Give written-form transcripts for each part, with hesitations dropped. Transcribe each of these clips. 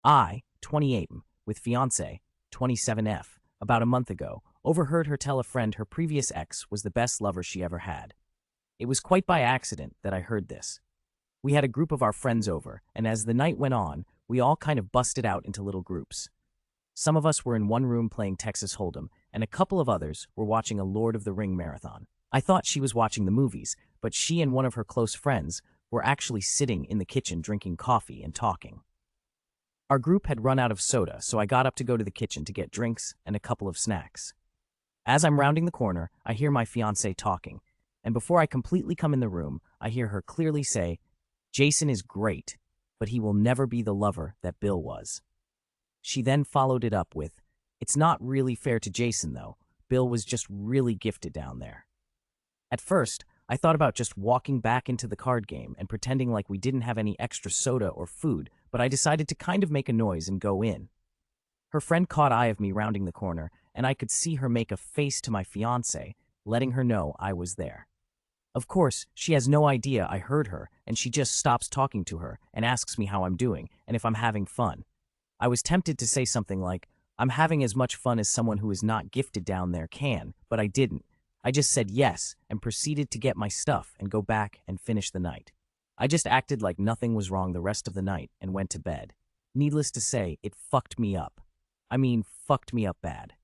I, 28, with Fiancé, 27F, about a month ago, overheard her tell a friend her previous ex was the best lover she ever had. It was quite by accident that I heard this. We had a group of our friends over, and as the night went on, we all kind of busted out into little groups. Some of us were in one room playing Texas Hold'em, and a couple of others were watching a Lord of the Ring marathon. I thought she was watching the movies, but she and one of her close friends were actually sitting in the kitchen drinking coffee and talking. Our group had run out of soda, so I got up to go to the kitchen to get drinks and a couple of snacks. As I'm rounding the corner, I hear my fiancée talking, and before I completely come in the room, I hear her clearly say, "Jason is great, but he will never be the lover that Bill was." She then followed it up with, "It's not really fair to Jason, though. Bill was just really gifted down there." At first, I thought about just walking back into the card game and pretending like we didn't have any extra soda or food, but I decided to kind of make a noise and go in. Her friend caught eye of me rounding the corner, and I could see her make a face to my fiancé, letting her know I was there. Of course, she has no idea I heard her, and she just stops talking to her and asks me how I'm doing and if I'm having fun. I was tempted to say something like, "I'm having as much fun as someone who is not gifted down there can," but I didn't. I just said yes and proceeded to get my stuff and go back and finish the night. I just acted like nothing was wrong the rest of the night and went to bed. Needless to say, it fucked me up. I mean, fucked me up bad.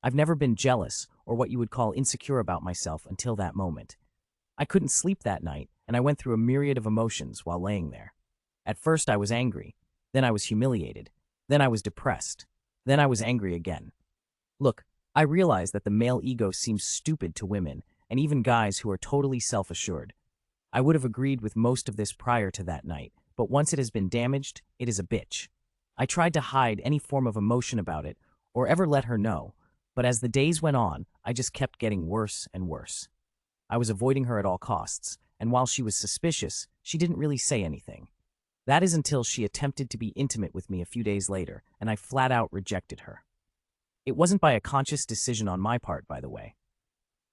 I've never been jealous or what you would call insecure about myself until that moment. I couldn't sleep that night, and I went through a myriad of emotions while laying there. At first I was angry, then I was humiliated, then I was depressed, then I was angry again. Look, I realize that the male ego seems stupid to women, and even guys who are totally self-assured. I would have agreed with most of this prior to that night, but once it has been damaged, it is a bitch. I tried to hide any form of emotion about it, or ever let her know, but as the days went on, I just kept getting worse and worse. I was avoiding her at all costs, and while she was suspicious, she didn't really say anything. That is until she attempted to be intimate with me a few days later, and I flat out rejected her. It wasn't by a conscious decision on my part, by the way.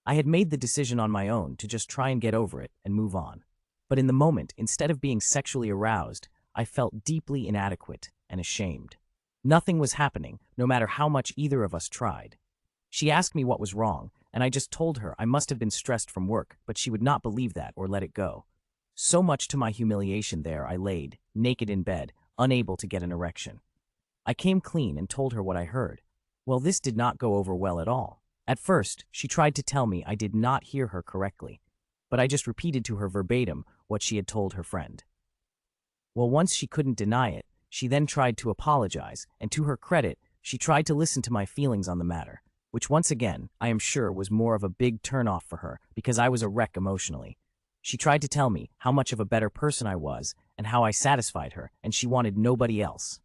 I had made the decision on my own to just try and get over it and move on. But in the moment, instead of being sexually aroused, I felt deeply inadequate and ashamed. Nothing was happening, no matter how much either of us tried. She asked me what was wrong, and I just told her I must have been stressed from work, but she would not believe that or let it go. So much to my humiliation there I laid, naked in bed, unable to get an erection. I came clean and told her what I heard. Well, this did not go over well at all. At first, she tried to tell me I did not hear her correctly, but I just repeated to her verbatim what she had told her friend. Well, once she couldn't deny it, she then tried to apologize, and to her credit, she tried to listen to my feelings on the matter, which once again, I am sure was more of a big turnoff for her because I was a wreck emotionally. She tried to tell me how much of a better person I was and how I satisfied her, and she wanted nobody else.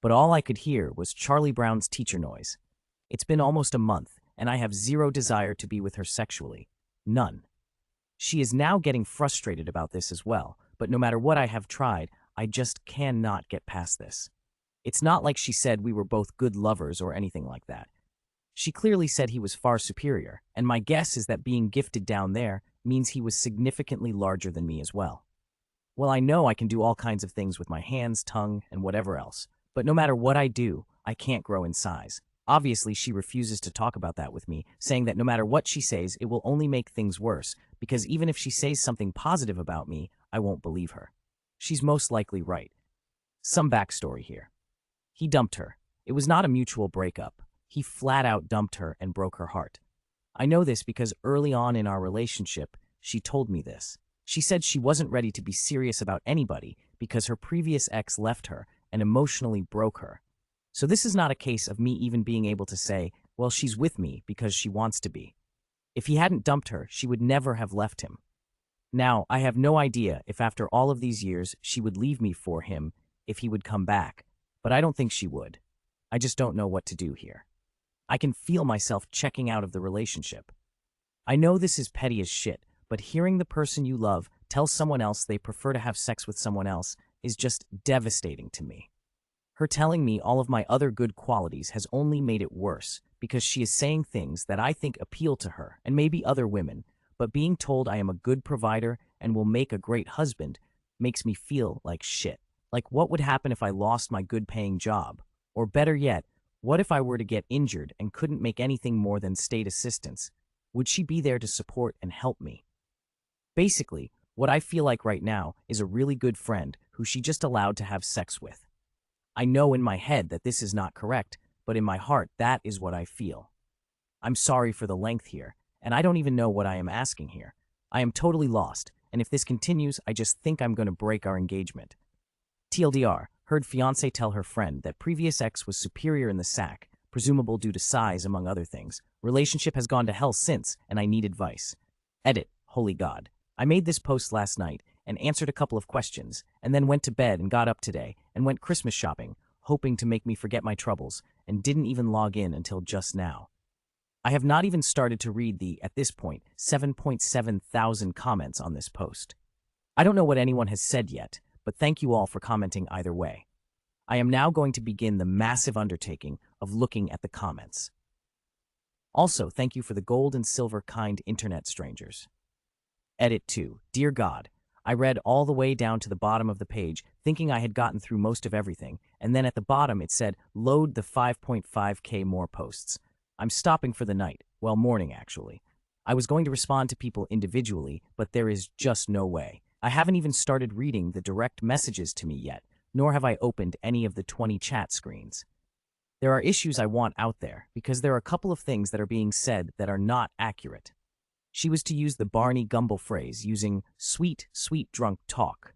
But all I could hear was Charlie Brown's teacher noise. It's been almost a month, and I have zero desire to be with her sexually. None. She is now getting frustrated about this as well, but no matter what I have tried, I just cannot get past this. It's not like she said we were both good lovers or anything like that. She clearly said he was far superior, and my guess is that being gifted down there means he was significantly larger than me as well. Well, I know I can do all kinds of things with my hands, tongue, and whatever else, but no matter what I do, I can't grow in size. Obviously, she refuses to talk about that with me, saying that no matter what she says, it will only make things worse, because even if she says something positive about me, I won't believe her. She's most likely right. Some backstory here. He dumped her. It was not a mutual breakup. He flat out dumped her and broke her heart. I know this because early on in our relationship, she told me this. She said she wasn't ready to be serious about anybody because her previous ex left her and emotionally broke her. So this is not a case of me even being able to say, well, she's with me because she wants to be. If he hadn't dumped her, she would never have left him. Now, I have no idea if after all of these years she would leave me for him if he would come back, but I don't think she would. I just don't know what to do here. I can feel myself checking out of the relationship. I know this is petty as shit, but hearing the person you love tell someone else they prefer to have sex with someone else is just devastating to me. Her telling me all of my other good qualities has only made it worse because she is saying things that I think appeal to her and maybe other women, but being told I am a good provider and will make a great husband makes me feel like shit. Like, what would happen if I lost my good-paying job? Or better yet, what if I were to get injured and couldn't make anything more than state assistance? Would she be there to support and help me? Basically, what I feel like right now is a really good friend who she just allowed to have sex with. I know in my head that this is not correct, but in my heart, that is what I feel. I'm sorry for the length here, and I don't even know what I am asking here. I am totally lost, and if this continues, I just think I'm going to break our engagement. TLDR, heard fiancé tell her friend that previous ex was superior in the sack, presumable due to size among other things. Relationship has gone to hell since, and I need advice. Edit, holy God. I made this post last night and answered a couple of questions, and then went to bed and got up today and went Christmas shopping, hoping to make me forget my troubles, and didn't even log in until just now. I have not even started to read the, at this point, 7.7 thousand comments on this post. I don't know what anyone has said yet, but thank you all for commenting either way. I am now going to begin the massive undertaking of looking at the comments. Also, thank you for the gold and silver kind internet strangers. Edit 2. Dear God, I read all the way down to the bottom of the page, thinking I had gotten through most of everything, and then at the bottom it said, load the 5.5k more posts. I'm stopping for the night. Well, morning, actually. I was going to respond to people individually, but there is just no way. I haven't even started reading the direct messages to me yet, nor have I opened any of the 20 chat screens. There are issues I want out there, because there are a couple of things that are being said that are not accurate. She was to use the Barney Gumble phrase using sweet, sweet drunk talk.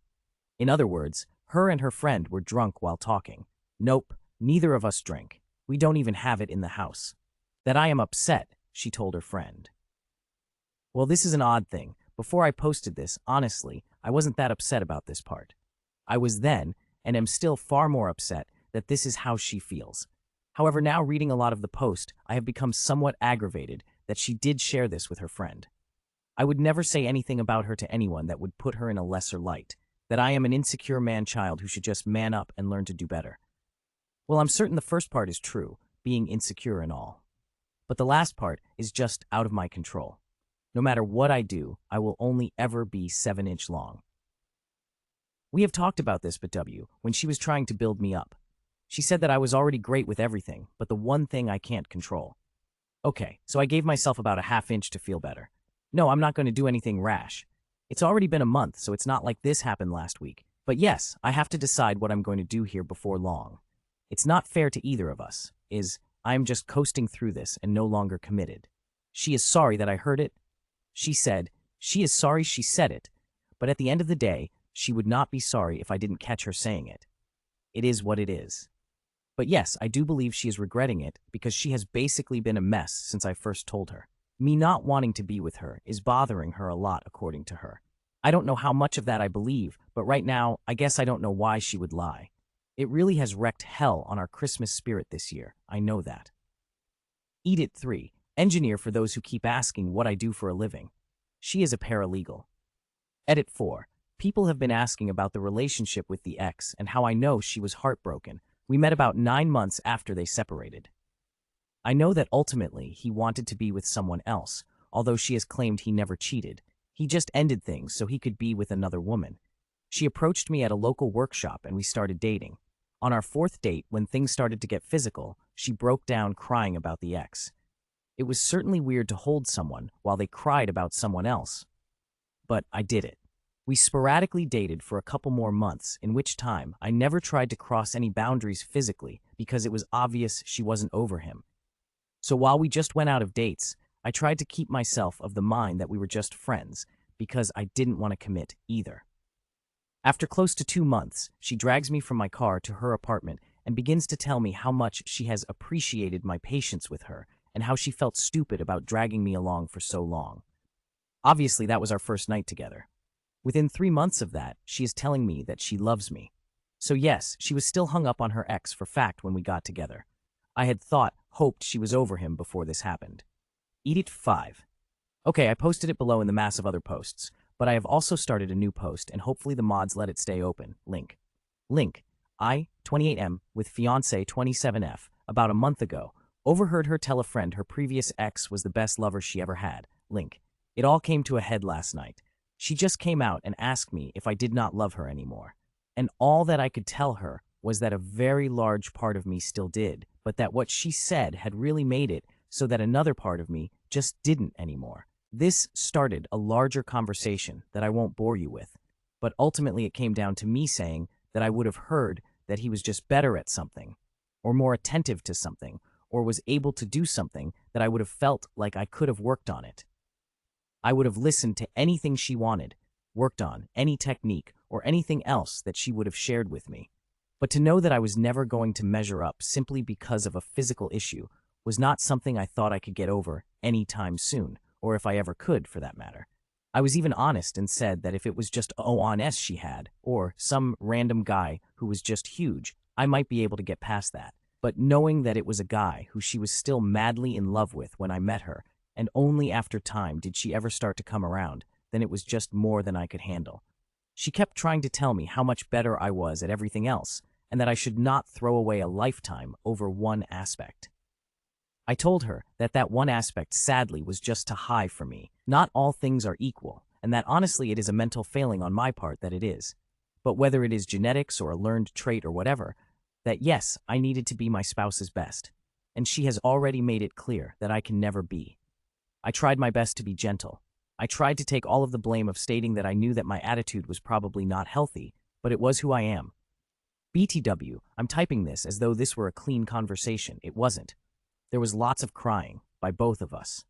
In other words, her and her friend were drunk while talking. Nope, neither of us drink. We don't even have it in the house. That I am upset, she told her friend. Well, this is an odd thing. Before I posted this, honestly, I wasn't that upset about this part. I was then, and am still far more upset, that this is how she feels. However, now reading a lot of the post, I have become somewhat aggravated that she did share this with her friend. I would never say anything about her to anyone that would put her in a lesser light, that I am an insecure man-child who should just man up and learn to do better. Well, I'm certain the first part is true, being insecure and all. But the last part is just out of my control. No matter what I do, I will only ever be 7-inch long. We have talked about this, but when she was trying to build me up. She said that I was already great with everything, but the one thing I can't control. Okay, so I gave myself about a half-inch to feel better. No, I'm not going to do anything rash. It's already been a month, so it's not like this happened last week. But yes, I have to decide what I'm going to do here before long. It's not fair to either of us, I am just coasting through this and no longer committed. She is sorry that I heard it. She said, she is sorry she said it, but at the end of the day, she would not be sorry if I didn't catch her saying it. It is what it is. But yes, I do believe she is regretting it because she has basically been a mess since I first told her. Me not wanting to be with her is bothering her a lot, according to her. I don't know how much of that I believe, but right now, I guess I don't know why she would lie. It really has wreaked hell on our Christmas spirit this year, I know that. Edit 3. Engineer for those who keep asking what I do for a living. She is a paralegal. Edit 4. People have been asking about the relationship with the ex and how I know she was heartbroken. We met about 9 months after they separated. I know that ultimately he wanted to be with someone else, although she has claimed he never cheated. He just ended things so he could be with another woman. She approached me at a local workshop and we started dating. On our 4th date, when things started to get physical, she broke down crying about the ex. It was certainly weird to hold someone while they cried about someone else. But I did it. We sporadically dated for a couple more months, in which time I never tried to cross any boundaries physically because it was obvious she wasn't over him. So while we just went out of dates, I tried to keep myself of the mind that we were just friends because I didn't want to commit either. After close to 2 months, she drags me from my car to her apartment and begins to tell me how much she has appreciated my patience with her and how she felt stupid about dragging me along for so long. Obviously, that was our first night together. Within 3 months of that, she is telling me that she loves me. So yes, she was still hung up on her ex for fact when we got together. I had hoped she was over him before this happened. Edit 5. Okay, I posted it below in the mass of other posts, but I have also started a new post and hopefully the mods let it stay open. Link. I, 28M, with Fiancé 27F, about a month ago, overheard her tell a friend her previous ex was the best lover she ever had. Link. It all came to a head last night. She just came out and asked me if I did not love her anymore. And all that I could tell her was that a very large part of me still did, but that what she said had really made it so that another part of me just didn't anymore. This started a larger conversation that I won't bore you with, but ultimately it came down to me saying that I would have heard that he was just better at something, or more attentive to something, or was able to do something that I would have felt like I could have worked on it. I would have listened to anything she wanted, worked on any technique, or anything else that she would have shared with me. But to know that I was never going to measure up simply because of a physical issue was not something I thought I could get over anytime soon, or if I ever could, for that matter. I was even honest and said that if it was just ONS she had, or some random guy who was just huge, I might be able to get past that. But knowing that it was a guy who she was still madly in love with when I met her, and only after time did she ever start to come around, then it was just more than I could handle. She kept trying to tell me how much better I was at everything else, and that I should not throw away a lifetime over one aspect. I told her that that one aspect sadly was just too high for me. Not all things are equal, and that honestly it is a mental failing on my part that it is. But whether it is genetics or a learned trait or whatever, that yes, I needed to be my spouse's best, and she has already made it clear that I can never be. I tried my best to be gentle. I tried to take all of the blame of stating that I knew that my attitude was probably not healthy, but it was who I am. BTW, I'm typing this as though this were a clean conversation. It wasn't. There was lots of crying by both of us.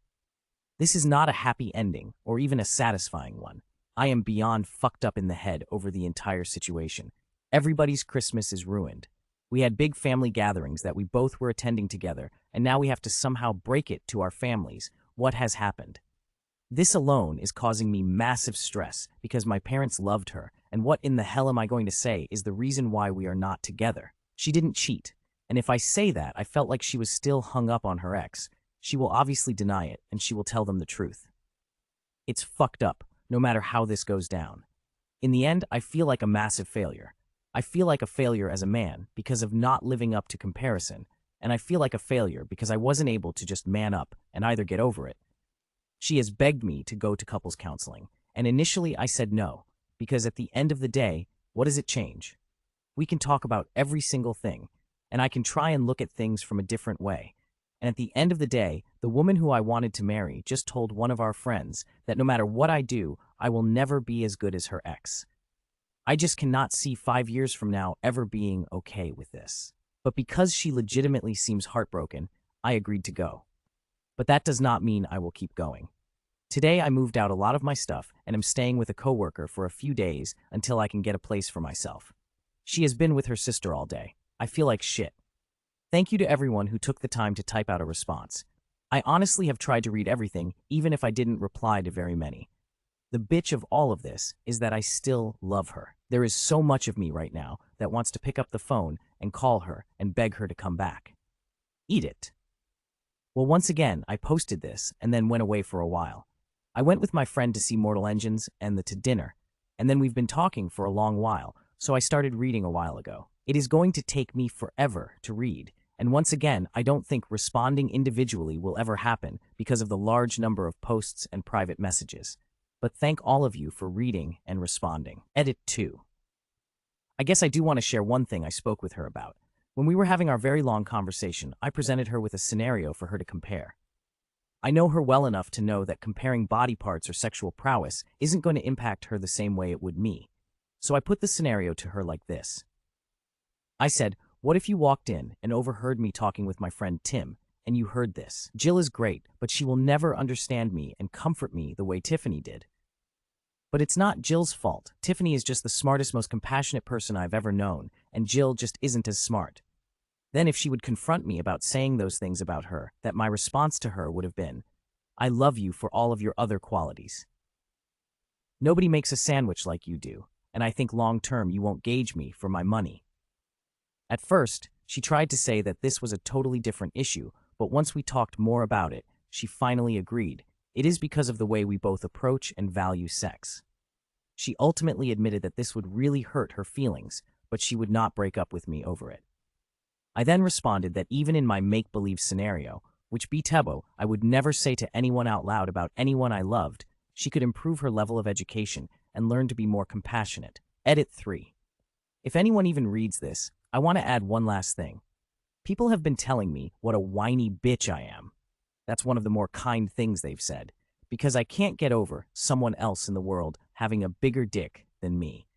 This is not a happy ending or even a satisfying one. I am beyond fucked up in the head over the entire situation. Everybody's Christmas is ruined. We had big family gatherings that we both were attending together, and now we have to somehow break it to our families. What has happened? This alone is causing me massive stress because my parents loved her, and what in the hell am I going to say is the reason why we are not together? She didn't cheat, and if I say that, I felt like she was still hung up on her ex. She will obviously deny it, and she will tell them the truth. It's fucked up, no matter how this goes down. In the end, I feel like a massive failure. I feel like a failure as a man because of not living up to comparison, and I feel like a failure because I wasn't able to just man up and either get over it. She has begged me to go to couples counseling, and initially I said no, because at the end of the day, what does it change? We can talk about every single thing, and I can try and look at things from a different way. And at the end of the day, the woman who I wanted to marry just told one of our friends that no matter what I do, I will never be as good as her ex. I just cannot see 5 years from now ever being okay with this. But because she legitimately seems heartbroken, I agreed to go. But that does not mean I will keep going. Today I moved out a lot of my stuff and am staying with a coworker for a few days until I can get a place for myself. She has been with her sister all day. I feel like shit. Thank you to everyone who took the time to type out a response. I honestly have tried to read everything, even if I didn't reply to very many. The bitch of all of this is that I still love her. There is so much of me right now that wants to pick up the phone and call her and beg her to come back. Eat it. Well, once again, I posted this and then went away for a while. I went with my friend to see Mortal Engines and to dinner, and then we've been talking for a long while, so I started reading a while ago. It is going to take me forever to read, and once again, I don't think responding individually will ever happen because of the large number of posts and private messages. But thank all of you for reading and responding. Edit 2. I guess I do want to share one thing I spoke with her about. When we were having our very long conversation, I presented her with a scenario for her to compare. I know her well enough to know that comparing body parts or sexual prowess isn't going to impact her the same way it would me. So I put the scenario to her like this. I said, what if you walked in and overheard me talking with my friend Tim, and you heard this? Jill is great, but she will never understand me and comfort me the way Tiffany did. But it's not Jill's fault. Tiffany is just the smartest, most compassionate person I've ever known, and Jill just isn't as smart. Then if she would confront me about saying those things about her, that my response to her would have been, I love you for all of your other qualities. Nobody makes a sandwich like you do, and I think long-term you won't gauge me for my money. At first, she tried to say that this was a totally different issue, but once we talked more about it, she finally agreed. It is because of the way we both approach and value sex. She ultimately admitted that this would really hurt her feelings, but she would not break up with me over it. I then responded that even in my make-believe scenario, which Tebo I would never say to anyone out loud about anyone I loved, she could improve her level of education and learn to be more compassionate. Edit 3. If anyone even reads this, I want to add one last thing. People have been telling me what a whiny bitch I am. That's one of the more kind things they've said, because I can't get over someone else in the world having a bigger dick than me.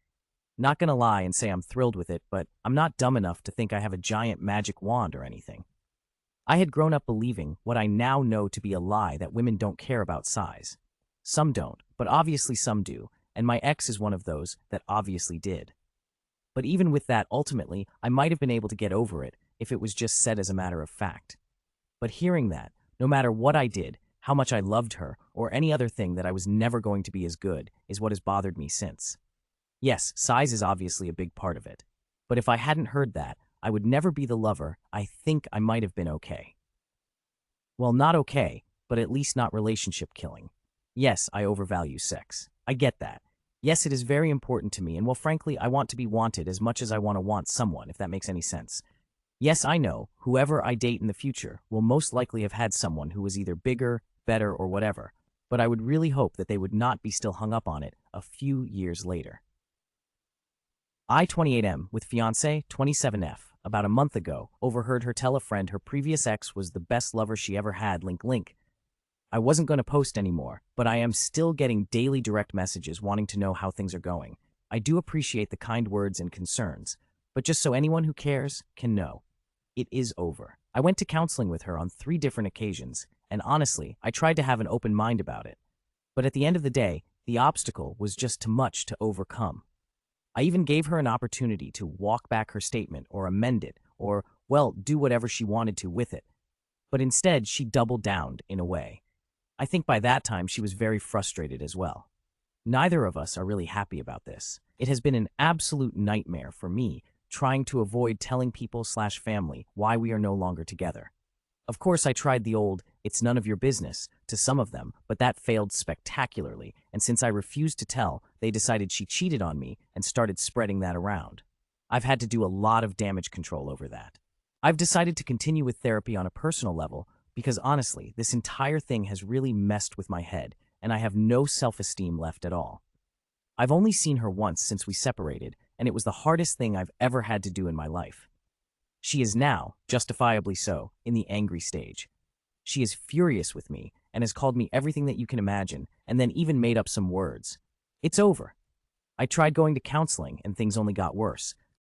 Not gonna lie and say I'm thrilled with it, but I'm not dumb enough to think I have a giant magic wand or anything. I had grown up believing what I now know to be a lie, that women don't care about size. Some don't, but obviously some do, and my ex is one of those that obviously did. But even with that, ultimately, I might have been able to get over it if it was just said as a matter of fact. But hearing that, no matter what I did, how much I loved her, or any other thing, that I was never going to be as good, is what has bothered me since. Yes, size is obviously a big part of it. But if I hadn't heard that, I would never be the lover. I think I might have been okay. Well, not okay, but at least not relationship killing. Yes, I overvalue sex. I get that. Yes, it is very important to me, and well, frankly, I want to be wanted as much as I want to want someone, if that makes any sense. Yes, I know, whoever I date in the future will most likely have had someone who was either bigger, better, or whatever, but I would really hope that they would not be still hung up on it a few years later. I, 28M, with fiance, 27F, about a month ago, overheard her tell a friend her previous ex was the best lover she ever had, link link. I wasn't going to post anymore, but I am still getting daily direct messages wanting to know how things are going. I do appreciate the kind words and concerns, but just so anyone who cares can know, it is over. I went to counseling with her on 3 different occasions, and honestly, I tried to have an open mind about it. But at the end of the day, the obstacle was just too much to overcome. I even gave her an opportunity to walk back her statement or amend it or, well, do whatever she wanted to with it. But instead, she doubled down in a way. I think by that time she was very frustrated as well. Neither of us are really happy about this. It has been an absolute nightmare for me trying to avoid telling people/family why we are no longer together. Of course, I tried the old, "it's none of your business," to some of them, but that failed spectacularly, and since I refused to tell, they decided she cheated on me and started spreading that around. I've had to do a lot of damage control over that. I've decided to continue with therapy on a personal level because honestly, this entire thing has really messed with my head, and I have no self-esteem left at all. I've only seen her once since we separated, and it was the hardest thing I've ever had to do in my life. She is now, justifiably so, in the angry stage. She is furious with me and has called me everything that you can imagine, and then even made up some words. It's over. I tried going to counseling and things only got worse,